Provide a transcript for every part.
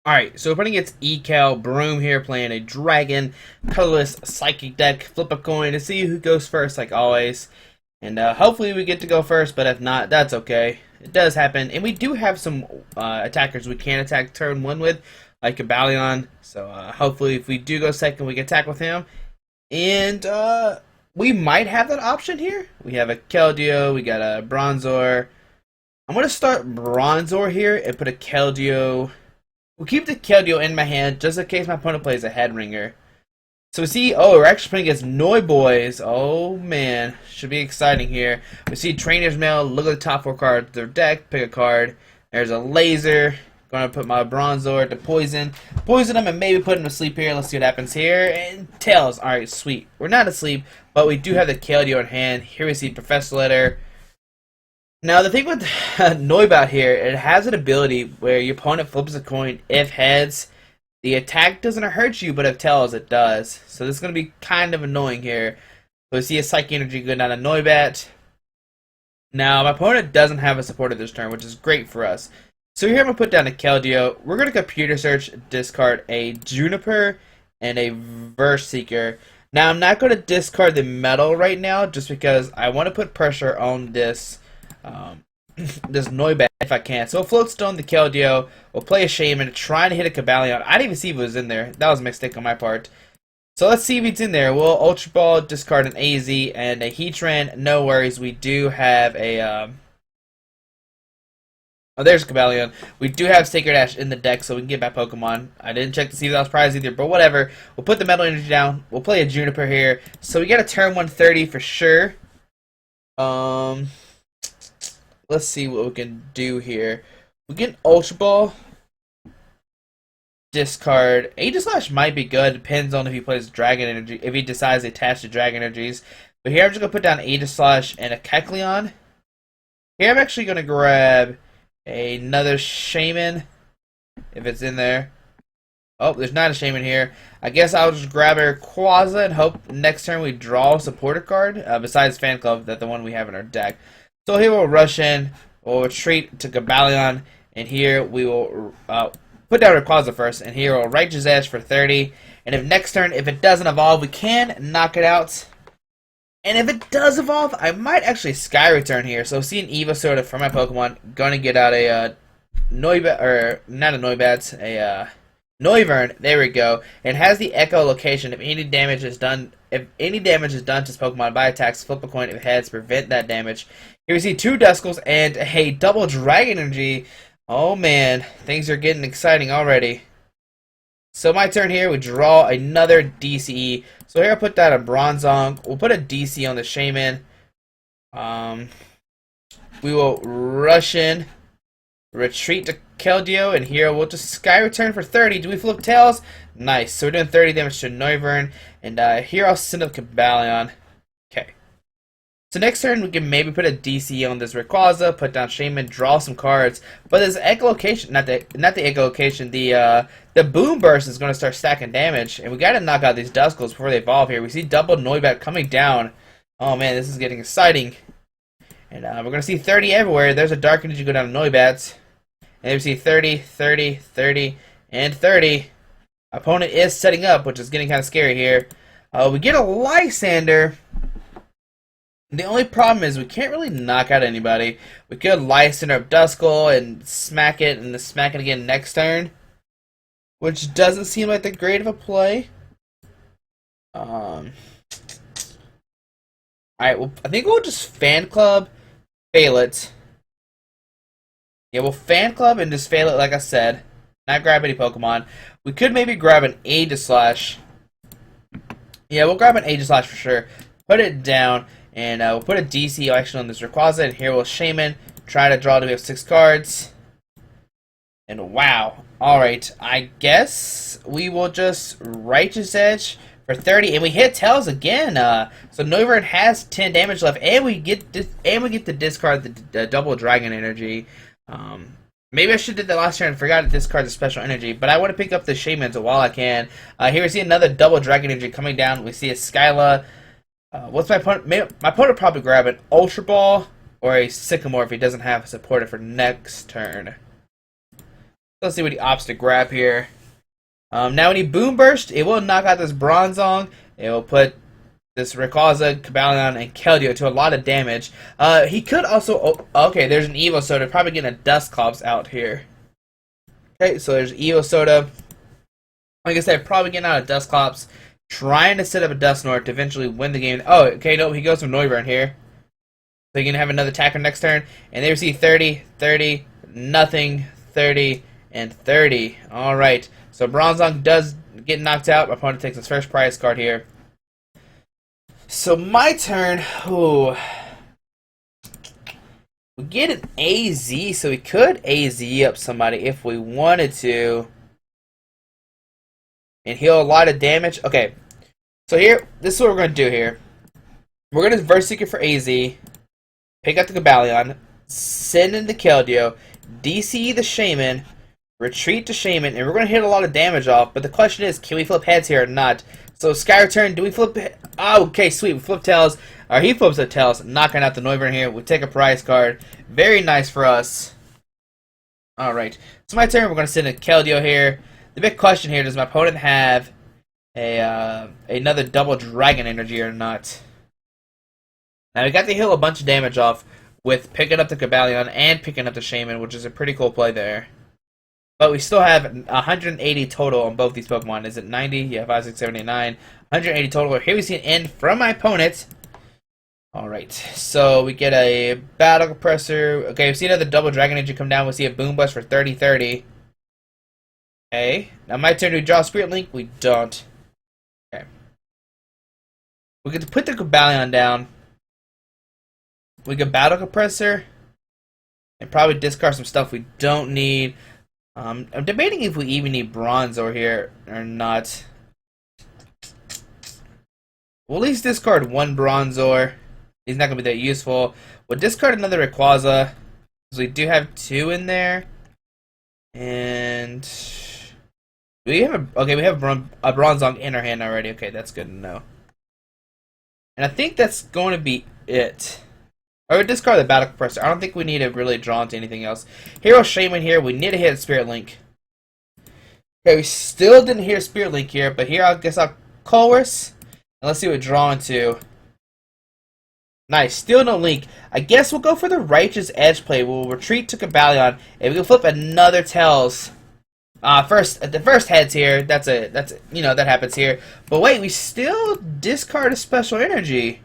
Alright, so we're putting its Ecal Broom here, playing a Dragon, colorless Psychic deck. Flip a coin to see who goes first, like always. And hopefully we get to go first, but if not, that's okay. It does happen. And we do have some attackers we can attack turn 1 with, like a Balion. So hopefully if we do go second, we can attack with him. And we might have that option here. We have a Keldeo, we got a Bronzor. I'm going to start Bronzor here and put a Keldeo. We'll keep the Keldeo in my hand just in case my opponent plays a head ringer. So we see, we're actually playing against Noi Boys. Oh man, should be exciting here. We see Trainer's Mail, look at the top 4 cards of their deck, pick a card. There's a Laser. Gonna put my Bronzor to Poison. Poison him and maybe put him to sleep here. Let's see what happens here. And Tails. Alright, sweet. We're not asleep, but we do have the Keldeo in hand. Here we see Professor Letter. Now, the thing with Noibat here, it has an ability where your opponent flips a coin. If heads, the attack doesn't hurt you, but if tails, it does. So this is going to be kind of annoying here. So we see a Psychic Energy go down to Noibat. Now, my opponent doesn't have a supporter this turn, which is great for us. So here I'm going to put down a Keldeo. We're going to computer search, discard a Juniper and a Verse Seeker. Now, I'm not going to discard the Metal right now, just because I want to put pressure on this this Noibat if I can. So Floatstone, the Keldeo, we'll play a Shaman, trying to hit a Cabalion. I didn't even see if it was in there. That was a mistake on my part. So let's see if it's in there. We'll Ultra Ball, discard an AZ and a Heatran. No worries, we do have a oh, there's Cabalion. We do have Sacred Ash in the deck, so we can get back Pokemon. I didn't check to see if that was prize either, but whatever. We'll put the Metal Energy down. We'll play a Juniper here. So we got a turn 130 for sure. Let's see what we can do here. We get Ultra Ball. Discard. Aegislash might be good. Depends on if he plays Dragon Energy. If he decides to attach to Dragon Energies. But here I'm just going to put down Aegislash and a Kecleon. Here I'm actually going to grab another Shaman. If it's in there. Oh, there's not a Shaman here. I guess I'll just grab a Rayquaza and hope next turn we draw a supporter card. Besides Fan Club, that's the one we have in our deck. So here we'll rush in, we'll retreat to Cabalion, and here we will put down Rayquaza first, and here we'll Righteous Ash for 30, and if next turn, if it doesn't evolve, we can knock it out, and if it does evolve, I might actually Sky Return here, so see an Evosorta for my Pokemon, gonna get out a Noibat, or not a Noibat, a Noivern, there we go, and has the echolocation. If any damage is done to this Pokemon by attacks, flip a coin. If heads, prevent that damage. Here we see 2 Duskulls and a double Dragon Energy. Oh man, things are getting exciting already. So my turn here, we draw another DCE. So here I'll put down a Bronzong. We'll put a DC on the Shaman. We will rush in, retreat to Keldeo, and here we'll just Sky Return for 30. Do we flip tails? Nice. So we're doing 30 damage to Noivern, and here I'll send up Cabalion. Okay. So next turn we can maybe put a DC on this Rayquaza, put down Shaman, draw some cards. But this echolocation, not the echolocation, the Boom Burst is going to start stacking damage, and we got to knock out these Duskulls before they evolve here. We see double Noibat coming down. Oh man, this is getting exciting. And we're going to see 30 everywhere. There's a Dark Energy go down to Noibats. And we see 30, 30, 30, and 30. Opponent is setting up, which is getting kind of scary here. We get a Lysander. The only problem is we can't really knock out anybody. We could Lysander up Duskull and smack it, and then smack it again next turn. Which doesn't seem like that great of a play. Alright, well, I think we'll just Fan Club, fail it. Yeah, we'll Fan Club and just fail it like I said. Not grab any Pokemon. We could maybe grab an Aegislash. Yeah, we'll grab an Aegislash for sure. Put it down, and we'll put a DC action on this Rayquaza, and here we'll Shaman. Try to draw to have 6 cards. And wow. Alright, I guess we will just Righteous Edge for 30, and we hit Tails again. So Noivern has 10 damage left, and we get to discard the double Dragon Energy. Maybe I should have did that last turn and forgot to discard the special energy, but I want to pick up the Shaman while I can. Here we see another double Dragon Energy coming down. We see a Skyla. What's my opponent? My opponent will probably grab an Ultra Ball or a Sycamore if he doesn't have a supporter for next turn. Let's see what he opts to grab here. Now when he Boom Burst, it will knock out this Bronzong. It will put this Rayquaza, Cobalion, and Keldeo to a lot of damage. He could also... Oh, okay, there's an Evo Soda. Probably getting a Dusclops out here. Okay, so there's Evo Soda. Like I said, probably getting out a Dusclops. Trying to set up a Dusknoir to eventually win the game. Oh, okay, no, he goes from Noivern here. So you're going to have another attacker next turn. And there we see 30, 30, nothing, 30, and 30. Alright, so Bronzong does get knocked out. My opponent takes his first prize card here. So my turn, ooh. We get an AZ, so we could AZ up somebody if we wanted to. And heal a lot of damage. Okay, so here, this is what we're going to do here. We're going to Verse Seeker for AZ, pick up the Cobalion, send in the Keldeo, DC the Shaman, retreat to Shaman, and we're going to hit a lot of damage off. But the question is, can we flip heads here or not? So Sky Return, do we flip? Oh, okay, sweet. We flip tails. Or he flips the tails, knocking out the Noivern here. We take a prize card. Very nice for us. Alright, so my turn. We're going to send a Keldeo here. The big question here, does my opponent have a another double Dragon Energy or not? Now, we got to heal a bunch of damage off with picking up the Cobalion and picking up the Shaman, which is a pretty cool play there. But we still have 180 total on both these Pokemon. Is it 90? Yeah, 5, 6, 7, 8, 9. 180 total. Here we see an end from my opponent. Alright, so we get a Battle Compressor. Okay, we see another double Dragon Energy come down. We see a Boom Bust for 30, 30. Okay, now my turn to draw Spirit Link. We don't. Okay. We get to put the Cobalion down. We get Battle Compressor. And probably discard some stuff we don't need. I'm debating if we even need Bronzor here or not. We'll at least discard one Bronzor. He's not going to be that useful. We'll discard another Rayquaza, because we do have two in there. And... we have we have a Bronzong in our hand already. Okay, that's good to know. And I think that's going to be it. Or discard the Battle Compressor. I don't think we need to really draw into anything else. Hero Shaman here. We need to hit Spirit Link. Okay, we still didn't hear Spirit Link here, but here I guess I'll Colress. And let's see what we draw into. Nice, still no Link. I guess we'll go for the Righteous Edge play. We'll retreat to Cobalion, and we can flip another Tails. The first heads here. That's you know, that happens here. But wait, we still discard a special energy.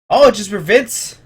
Oh, it just prevents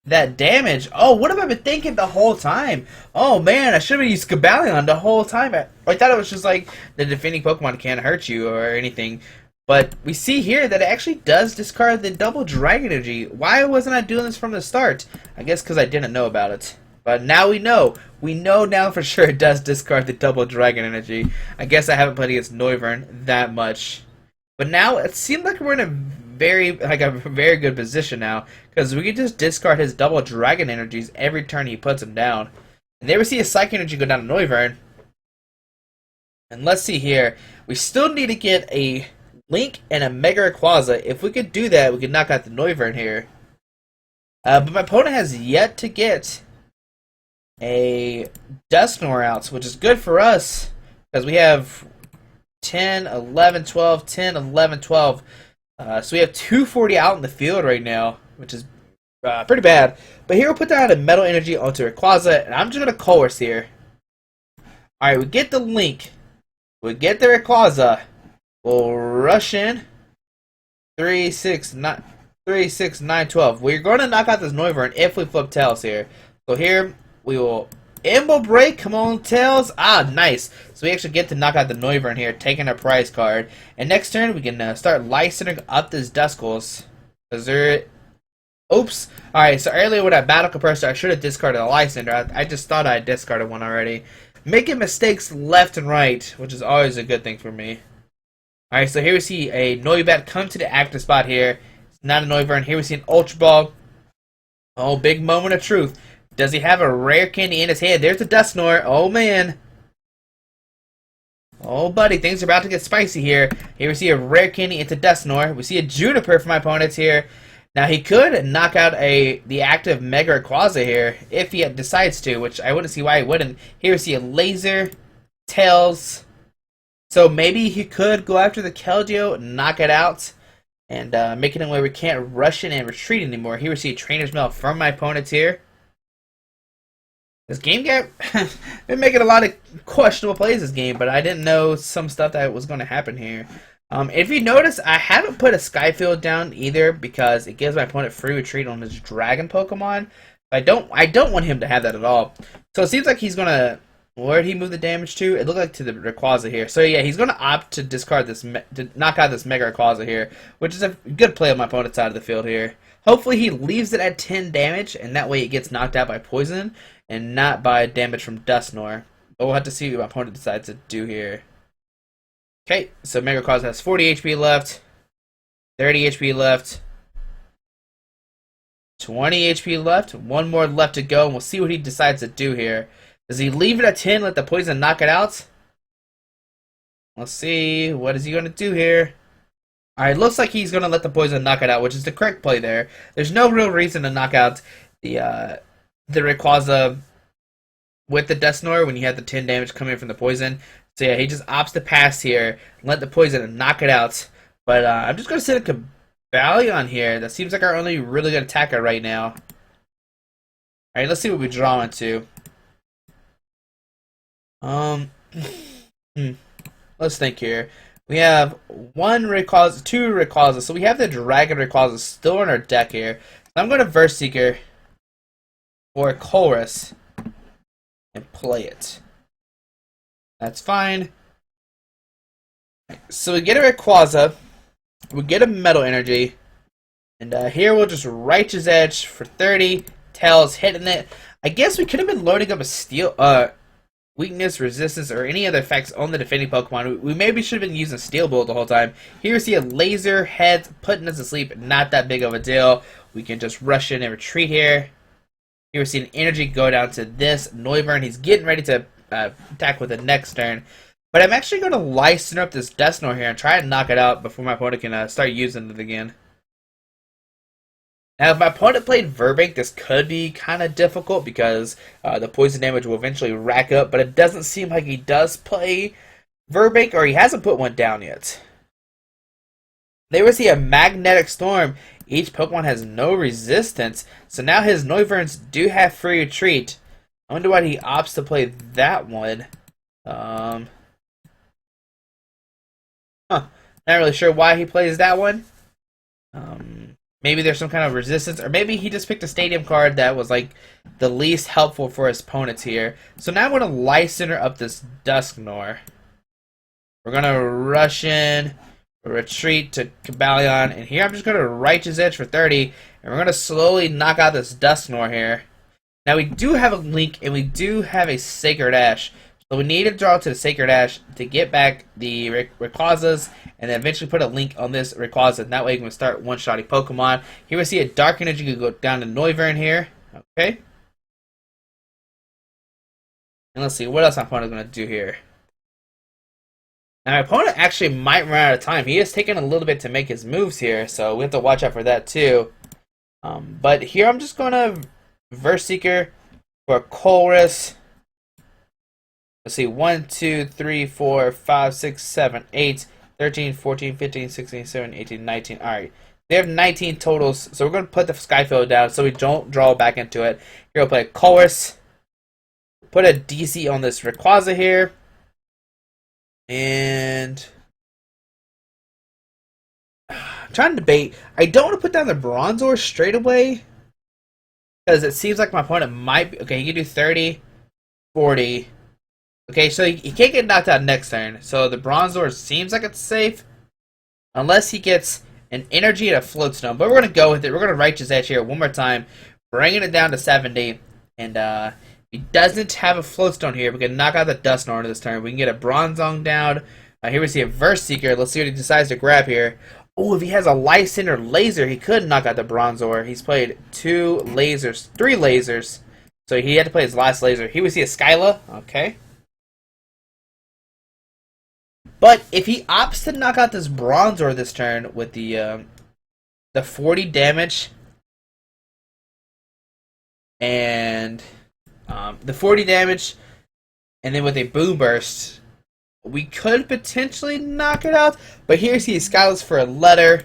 that damage. Oh, what have I been thinking the whole time? Oh man, I should have used Cobalion the whole time. I thought it was just like the defending Pokemon can't hurt you or anything. But we see here that it actually does discard the double Dragon Energy. Why wasn't I doing this from the start? I guess because I didn't know about it. But now we know. We know now for sure it does discard the double Dragon Energy. I guess I haven't played against Noivern that much. But now it seems like we're in a very good position now. Because we can just discard his double Dragon Energies every turn he puts them down. And there we see a Psychic Energy go down to Noivern. And let's see here. We still need to get a Link and a Mega Rayquaza. If we could do that, we could knock out the Noivern here. But my opponent has yet to get a Dusknoir out, which is good for us. Because we have 10, 11, 12, 10, 11, 12. So we have 240 out in the field right now, which is pretty bad. But here we'll put down a Metal Energy onto Rayquaza, and I'm just going to Colress here. Alright, we get the Link. We get the Rayquaza. We'll rush in. 3, 6, 9, 12. We're going to knock out this Noivern if we flip Tails here. So here, we will Embo Break. Come on, Tails. Ah, nice. So we actually get to knock out the Noivern here, taking a prize card. And next turn, we can start licensing up this Duscles. Is there... Oops. Alright, so earlier with that Battle Compressor, I should have discarded a Lysander. I just thought I discarded one already. Making mistakes left and right, which is always a good thing for me. Alright, so here we see a Noibat come to the active spot here. It's not a Noivern. Here we see an Ultra Ball. Oh, big moment of truth. Does he have a rare candy in his hand? There's the Dusknoir. Oh, man. Oh, buddy, things are about to get spicy here. Here we see a rare candy into Dusknoir. We see a Juniper for my opponents here. Now, he could knock out the active Mega Rayquaza here if he decides to, which I wouldn't see why he wouldn't. Here we see a Laser. Tails. So maybe he could go after the Keldeo, knock it out, and make it where we can't rush in and retreat anymore. Here we see Trainer's Mail from my opponents here. This game got been making a lot of questionable plays this game, but I didn't know some stuff that was going to happen here. If you notice, I haven't put a Skyfield down either because it gives my opponent free retreat on his Dragon Pokemon. I don't want him to have that at all. So it seems like he's gonna. Where did he move the damage to? It looked like to the Rayquaza here. So yeah, he's gonna opt to discard this, to knock out this Mega Rayquaza here, which is a good play on my opponent's side of the field here. Hopefully he leaves it at 10 damage, and that way it gets knocked out by poison and not by damage from Dusknoir. But we'll have to see what my opponent decides to do here. Okay, so Mega Rayquaza has 40 HP left, 30 HP left, 20 HP left, one more left to go, and we'll see what he decides to do here. Does he leave it at 10, let the poison knock it out? Let's see, what is he going to do here? Alright, looks like he's going to let the poison knock it out, which is the correct play there. There's no real reason to knock out the Rayquaza with the Dusknoir when you have the 10 damage coming from the poison. So yeah, he just opts to pass here, and let the poison and knock it out. But I'm just going to send a Cobalion here. That seems like our only really good attacker right now. Alright, let's see what we draw into. Let's think here. We have one Rayquaza, two Rayquaza, so we have the Dragon Rayquaza still in our deck here. So I'm going to Verse Seeker for a Chorus and play it. That's fine. So we get a Rayquaza, we get a Metal Energy, and here we'll just Righteous Edge for 30. Tails hitting it. I guess we could have been loading up a Steel, weakness, resistance, or any other effects on the defending Pokemon. We maybe should have been using Steel Bolt the whole time. Here we see a Laser Head putting us to sleep. Not that big of a deal. We can just rush in and retreat here. Here we see an energy go down to this Noivern. He's getting ready to attack with the next turn. But I'm actually going to Lysander up this Dusknoir here and try and knock it out before my opponent can start using it again. Now, if my opponent played Verbank, this could be kind of difficult because the poison damage will eventually rack up, but it doesn't seem like he does play Verbank, or he hasn't put one down yet. There we see a Magnetic Storm. Each Pokemon has no resistance, so now his Noiverns do have free retreat. I wonder why he opts to play that one. Not really sure why he plays that one. Maybe there's some kind of resistance, or maybe he just picked a stadium card that was like the least helpful for his opponents here. So now I'm going to Lysander up this Dusknoir. We're going to rush in, retreat to Cobalion, and here I'm just going to Righteous Edge for 30, and we're going to slowly knock out this Dusknoir here. Now we do have a Link, and we do have a Sacred Ash. So we need to draw to the Sacred Ash to get back the Rayquazas, and then eventually put a Link on this Rayquaza, and that way we can start one-shotting Pokemon. Here we see a Dark Energy could go down to Noivern here. Okay. And let's see, what else my opponent is going to do here. Now my opponent actually might run out of time. He is taking a little bit to make his moves here, so we have to watch out for that too. But here I'm just going to Verse Seeker for a Chorus. Let's see, 1, 2, 3, 4, 5, 6, 7, 8, 13, 14, 15, 16, 17, 18, 19. Alright. They have 19 totals, so we're going to put the Skyfield down so we don't draw back into it. Here we'll play a Chorus. Put a DC on this Rayquaza here. And I'm trying to debate. I don't want to put down the Bronzor straight away, because it seems like my opponent might be... Okay, he can do 30, 40... Okay, so he can't get knocked out next turn. So the Bronzor seems like it's safe. Unless he gets an energy and a float stone. But we're going to go with it. We're going to Righteous Edge here one more time. Bringing it down to 70. And if he doesn't have a float stone here, we can knock out the Dusknoir this turn. We can get a Bronzong down. Here we see a Verse Seeker. Let's see what he decides to grab here. Oh, if he has a Lysander Laser, he could knock out the Bronzor. He's played 2 lasers, 3 lasers. So he had to play his last laser. Here we see a Skyla. Okay. But if he opts to knock out this Bronzor this turn with the 40 damage and the 40 damage and then with a Boom Burst, we could potentially knock it out. But here's he Skyless for a letter.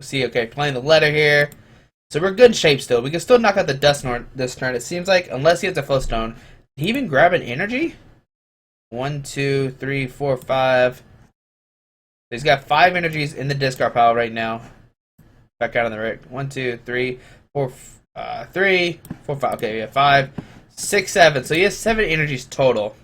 See, okay, playing the letter here. So we're good shape still. We can still knock out the Dust Norn this turn, it seems like, unless he has a Flow Stone. Did he even grab an energy? 1, 2, 3, 4, 5. He's got 5 energies in the discard pile right now. Back out on the rig. 1, 2, 3, 4, 3, 4, 5. Okay, we have 5, 6, 7. So he has 7 energies total.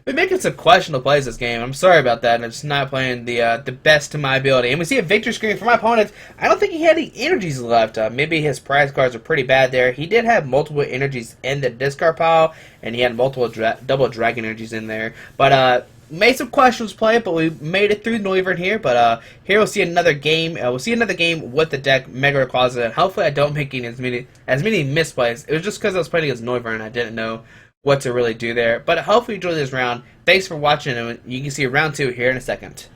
Been making some questionable plays this game. I'm sorry about that. I'm just not playing the best to my ability. And we see a victory screen for my opponent. I don't think he had any energies left. Maybe his prize cards are pretty bad there. He did have multiple energies in the discard pile, and he had multiple double dragon energies in there. But made some questions play, but we made it through Noivern here. But here we'll see another game. We'll see another game with the deck Mega Rayquaza, and hopefully I don't make as many misplays. It was just because I was playing against Noivern and I didn't know what to really do there. But hopefully you enjoyed this round. Thanks for watching, and you can see round 2 here in a second.